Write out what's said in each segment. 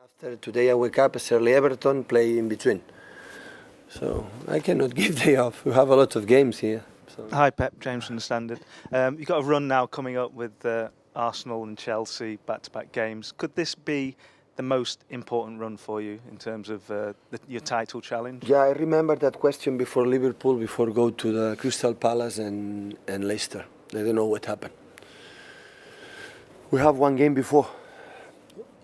After today I wake up, it's early Everton, play in between. So I cannot give day off. We have a lot of games here. So. Hi Pep, James from the Standard. You've got a run now coming up with Arsenal and Chelsea back-to-back games. Could this be the most important run for you in terms of your title challenge? Yeah, I remember that question before Liverpool, before go to the Crystal Palace and Leicester. I don't know what happened. We have one game before.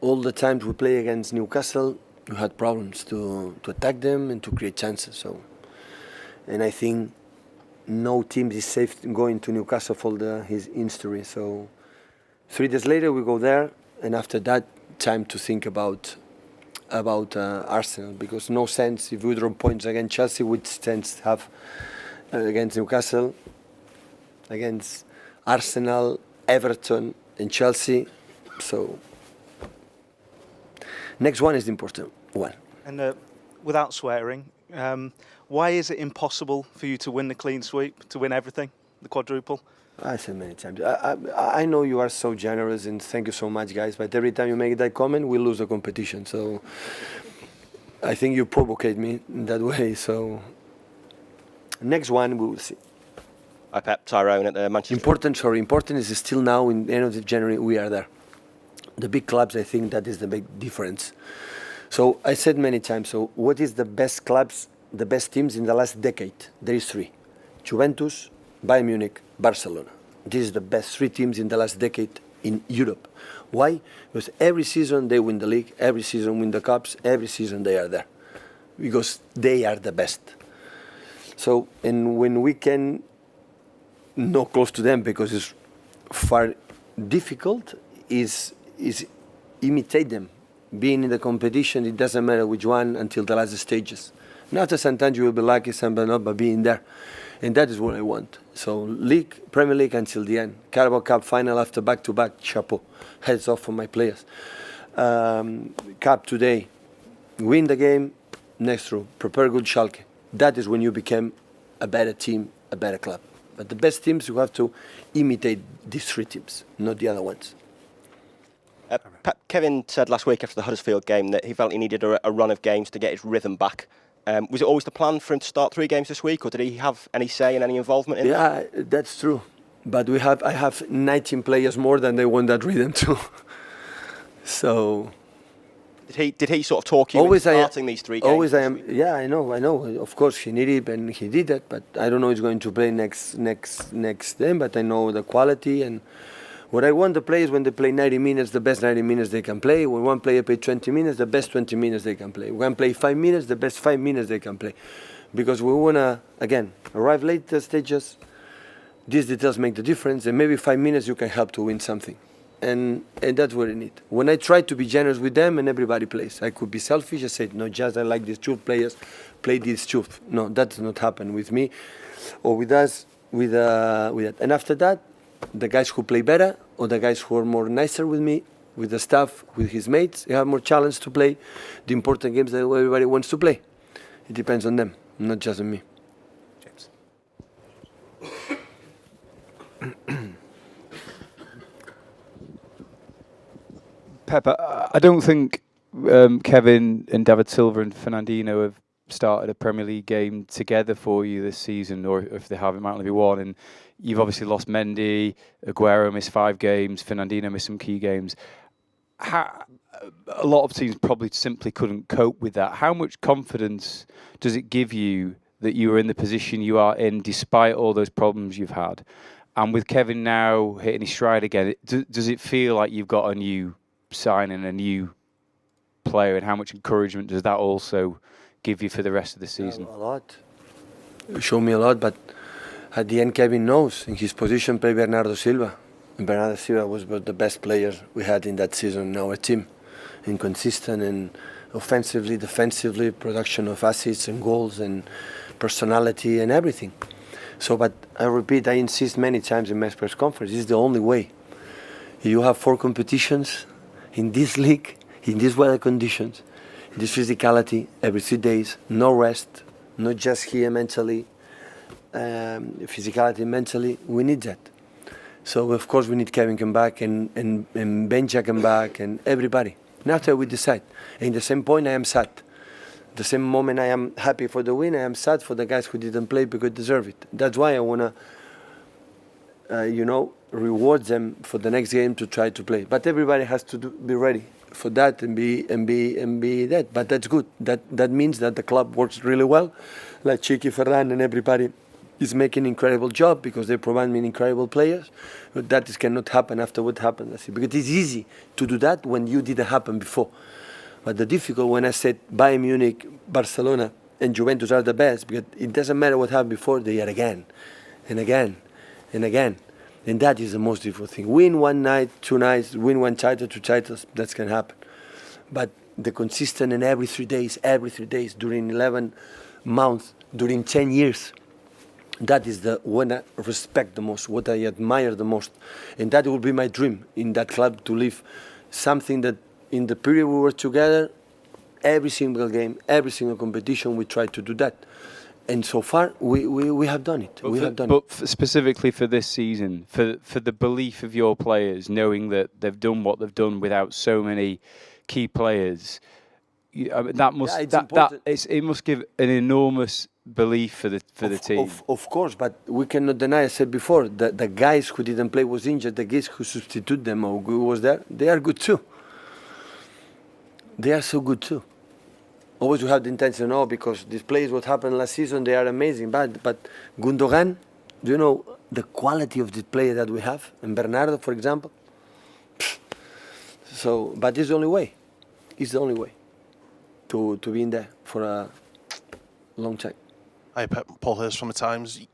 All the times we play against Newcastle, we had problems to attack them and to create chances. So, and I think no team is safe going to Newcastle for his history. So 3 days later we go there, and after that, time to think about Arsenal, because no sense if we draw points against Chelsea, which sense have against Newcastle, against Arsenal, Everton, and Chelsea. So next one is the important one. And without swearing, why is it impossible for you to win the clean sweep, to win everything, the quadruple? I said many times. I know you are so generous, and thank you so much, guys. But every time you make that comment, we lose the competition. So I think you provocate me in that way. So next one, we will see. Hi Pep, Tyrone at the Manchester. Important is still now in the end of January we are there. The big clubs, I think that is the big difference. So I said many times. So what is the best clubs, the best teams in the last decade? There is 3: Juventus, Bayern Munich, Barcelona. This is the best 3 teams in the last decade in Europe. Why? Because every season they win the league, every season win the cups, every season they are there. Because they are the best. So, and when we can not close to them because it's far difficult, is imitate them. Being in the competition, it doesn't matter which one until the last stages. Not that sometimes you will be lucky, sometimes not, but being there. And that is what I want. So league, Premier League until the end. Carabao Cup final after back-to-back, chapeau. Heads off for my players. Cup today, win the game, next through, prepare good Schalke. That is when you become a better team, a better club. But the best teams, you have to imitate these 3 teams, not the other ones. Kevin said last week after the Huddersfield game that he felt he needed a run of games to get his rhythm back. Was it always the plan for him to start 3 games this week, or did he have any say and any involvement in that? Yeah, that's true. But I have 19 players more than they want that rhythm too. So did he sort of talk you into starting these 3 games? Always I am. Yeah, I know. Of course he needed it and he did that, but I don't know he's going to play next game. But I know the quality and what I want the players when they play 90 minutes, the best 90 minutes they can play. When one player plays 20 minutes, the best 20 minutes they can play. When play 5 minutes, the best 5 minutes they can play. Because we want to, again, arrive late the stages. These details make the difference, and maybe 5 minutes you can help to win something. And that's what I need. When I try to be generous with them and everybody plays, I could be selfish. I said, no, just I like these 2 players, play these 2. No, that does not happen with me or with us, with that. And after that, the guys who play better or the guys who are more nicer with me, with the staff, with his mates, they have more challenge to play the important games that everybody wants to play. It depends on them, not just on me. James. Pep, I don't think Kevin and David Silva and Fernandinho have started a Premier League game together for you this season, or if they have, it might only be one. And you've obviously lost Mendy, Aguero missed 5 games, Fernandinho missed some key games. A lot of teams probably simply couldn't cope with that. How much confidence does it give you that you are in the position you are in despite all those problems you've had? And with Kevin now hitting his stride again, does it feel like you've got a new signing, a new player, and how much encouragement does that also give you for the rest of the season? A lot. You show me a lot, but at the end, Kevin knows in his position play Bernardo Silva. And Bernardo Silva was the best player we had in that season in our team. Inconsistent and offensively, defensively, production of assists and goals and personality and everything. So, but I repeat, I insist many times in my press conference, this is the only way. You have 4 competitions in this league, in these weather conditions, this physicality, every 3 days, no rest, not just here mentally, physicality, mentally, we need that. So of course we need Kevin come back and Benja come back and everybody. And after we decide. And in the same point, I am sad. The same moment I am happy for the win, I am sad for the guys who didn't play because they deserve it. That's why I want to, reward them for the next game to try to play. But everybody has to be ready for that and be that. But that's good. That means that the club works really well. Like Chiqui, Ferran, and everybody is making an incredible job because they provide me incredible players. But that cannot happen after what happened last year. Because it's easy to do that when you didn't happen before. But the difficult when I said Bayern Munich, Barcelona, and Juventus are the best, because it doesn't matter what happened before, they are again, and again, and again. And that is the most difficult thing. Win one night, 2 nights, win 1 title, 2 titles, that can happen. But the consistent and every 3 days, during 11 months, during 10 years, that is what I respect the most, what I admire the most. And that will be my dream in that club, to live something that in the period we were together, every single game, every single competition, we tried to do that. And so far, we have done it. But specifically for this season, for the belief of your players, knowing that they've done what they've done without so many key players, that must it must give an enormous belief for the team. Of course, but we cannot deny. I said before that the guys who didn't play was injured. The guys who substitute them or who was there, they are good too. They are so good too. Always you have the intention, because this players what happened last season, they are amazing. But Gundogan, do you know the quality of the player that we have? And Bernardo, for example. So, but it's the only way. It's the only way to be in there for a long time. Hi, Pep. Paul Hurst from The Times.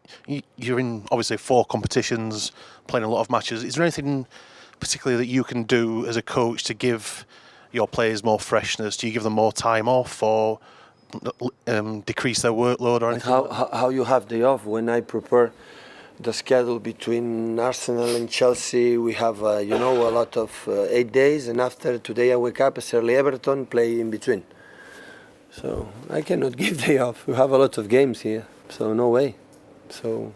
You're in, obviously, 4 competitions, playing a lot of matches. Is there anything particularly that you can do as a coach to give your players more freshness? Do you give them more time off or decrease their workload or anything? How you have day off? When I prepare the schedule between Arsenal and Chelsea, we have a lot of 8 days, and after today I wake up as early Everton, play in between. So I cannot give day off. We have a lot of games here, so no way. So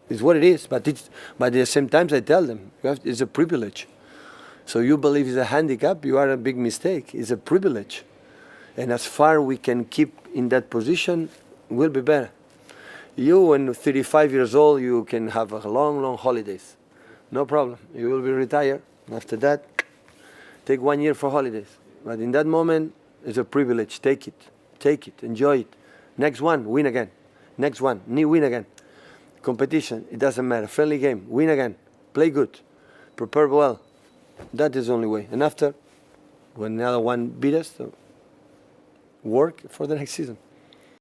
it's what it is. But at the same time, I tell them it's a privilege. So you believe it's a handicap, you are a big mistake. It's a privilege. And as far we can keep in that position, will be better. You, when 35 years old, you can have a long holidays. No problem. You will be retired. After that, take 1 year for holidays. But in that moment, it's a privilege. Take it, enjoy it. Next one, win again. Next one, win again. Competition, it doesn't matter. Friendly game, win again. Play good. Prepare well. That is the only way. And after, when another one beat us, work for the next season.